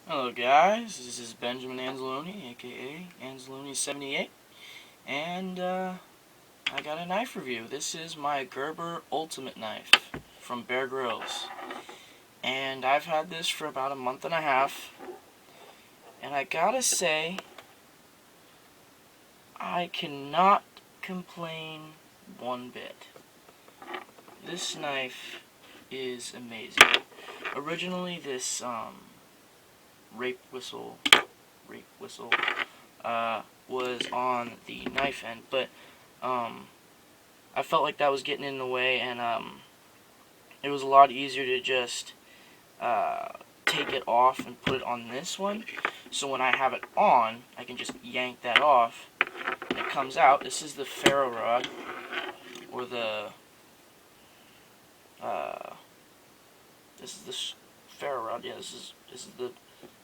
Hello guys, this is Benjamin Anzalone, aka Anzalone78, and I got a knife review. This is my Gerber Ultimate Knife from Bear Grylls, and I've had this for about a month and a half, and I gotta say, I cannot complain one bit. This knife is amazing. Originally, this rape whistle was on the knife end, but I felt like that was getting in the way, and it was a lot easier to just take it off and put it on this one. So when I have it on, I can just yank that off, and it comes out. This is the ferro rod, or the this is the ferro rod. Yeah, this is the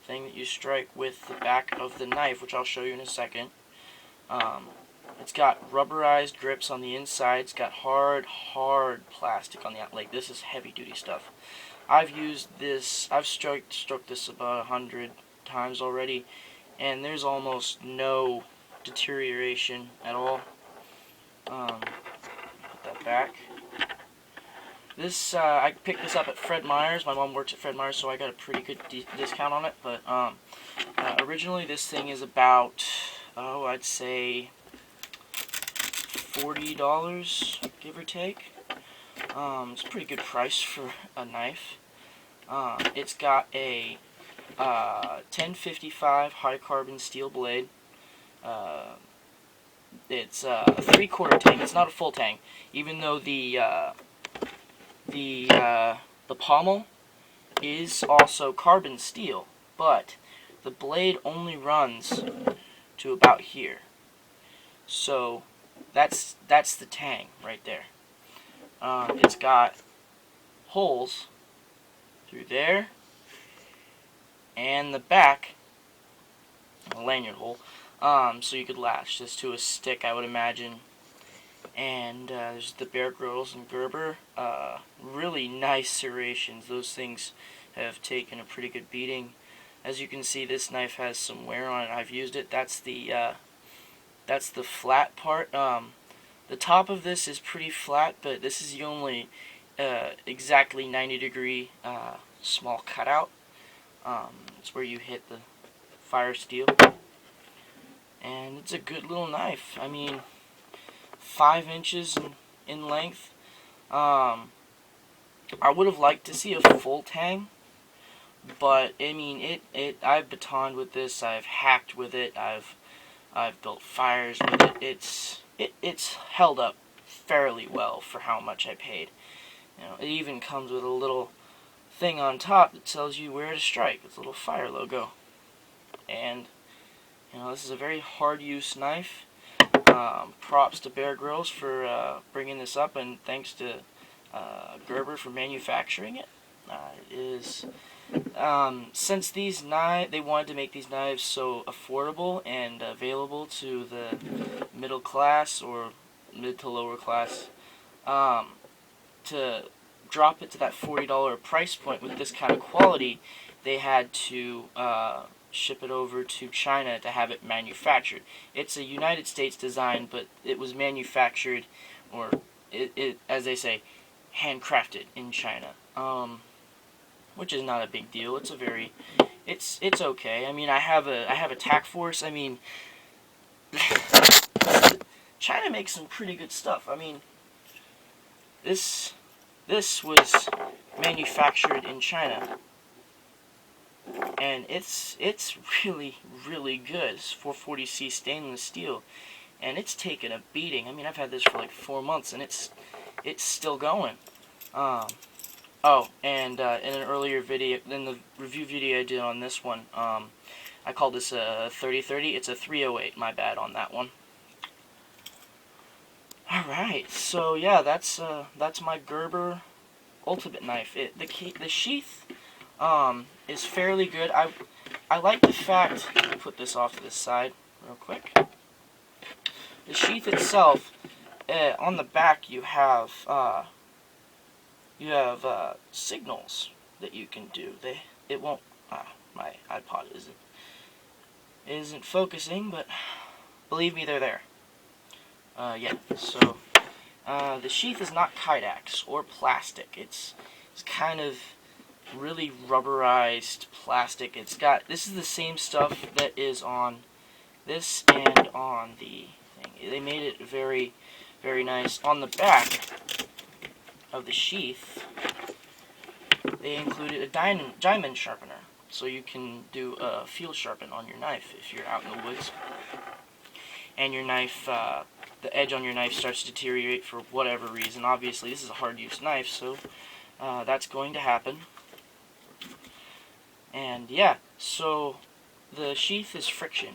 thing that you strike with the back of the knife, which I'll show you in a second. It's got rubberized grips on the inside. It's got hard plastic on the outside. Like, this is heavy duty stuff. I've used this. I've struck this about 100 times already, and there's almost no deterioration at all. Put that back. This I picked this up at Fred Meyer's. My mom works at Fred Meyer's, so I got a pretty good discount on it. But originally, this thing is about, I'd say $40, give or take. It's a pretty good price for a knife. It's got a 1055 high carbon steel blade. It's a 3/4 tang. It's not a full tang, even though the pommel is also carbon steel, but the blade only runs to about here. So that's the tang right there. It's got holes through there and the back, a lanyard hole, so you could latch this to a stick, I would imagine. And there's the Bear Grylls and Gerber. Really nice serrations. Those things have taken a pretty good beating. As you can see, this knife has some wear on it. I've used it. That's the flat part. The top of this is pretty flat, but this is the only exactly 90-degree small cutout. It's where you hit the fire steel. And it's a good little knife. I mean, 5 inches in length. I would have liked to see a full tang, but I mean, I've batoned with this. I've hacked with it. I've built fires with it. It's held up fairly well for how much I paid. You know, it even comes with a little thing on top that tells you where to strike. It's a little fire logo, and you know, this is a very hard use knife. Props to Bear Grylls for bringing this up, and thanks to Gerber for manufacturing it. Since they wanted to make these knives so affordable and available to the middle class or mid to lower class, to drop it to that $40 price point with this kind of quality, they had to ship it over to China to have it manufactured. It's a United States design, but it was manufactured, or as they say, handcrafted in China. Which is not a big deal. It's okay. I mean, I have a tack force. I mean, China makes some pretty good stuff. I mean, this was manufactured in China, and it's really good. It's 440C stainless steel, and it's taken a beating. I mean, I've had this for like 4 months, and it's still going. Oh, and in an earlier video, in the review video I did on this one, I called this a 3030. It's a 308. My bad on that one. All right, so yeah, that's my Gerber Ultimate Knife. The sheath is fairly good. I like the fact. Let me put this off to this side real quick. The sheath itself, on the back, you have signals that you can do. It won't My iPod isn't focusing, but believe me, they're there. Yeah, so the sheath is not Kydex or plastic. It's kind of really rubberized plastic. This is the same stuff that is on this and on the thing. They made it very, very nice. On the back of the sheath, they included a diamond sharpener, so you can do a field sharpen on your knife if you're out in the woods, and your knife, the edge on your knife starts to deteriorate for whatever reason. Obviously, this is a hard-use knife, so that's going to happen. And yeah, so the sheath is friction.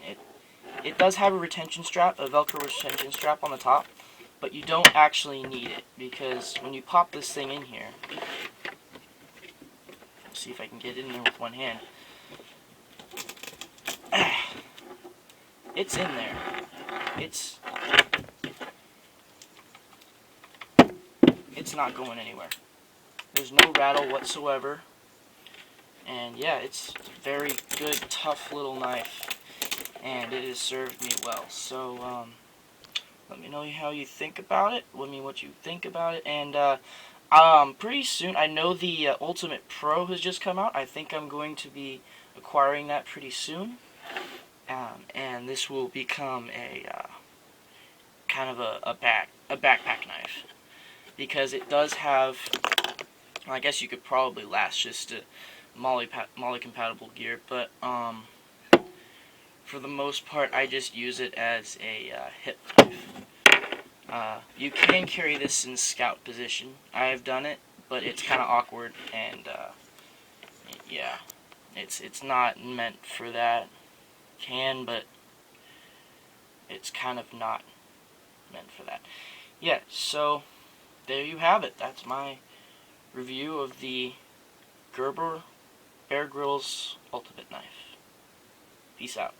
It does have a retention strap, a Velcro retention strap on the top, but you don't actually need it, because when you pop this thing in here, let's see if I can get it in there with one hand. It's in there. It's not going anywhere. There's no rattle whatsoever. And yeah, it's a very good, tough little knife, and it has served me well. So let me know how you think about it. Let me know what you think about it. And pretty soon, I know the Ultimate Pro has just come out. I think I'm going to be acquiring that pretty soon. And this will become a kind of a backpack knife, because it does have, well, I guess you could probably last just a Molly compatible gear, but for the most part I just use it as a hip knife. You can carry this in scout position. I have done it, but it's kind of awkward, and yeah, it's not meant for that. Can, but it's kind of not meant for that. Yeah, so there you have it. That's my review of the Bear Grylls Ultimate Knife. Peace out.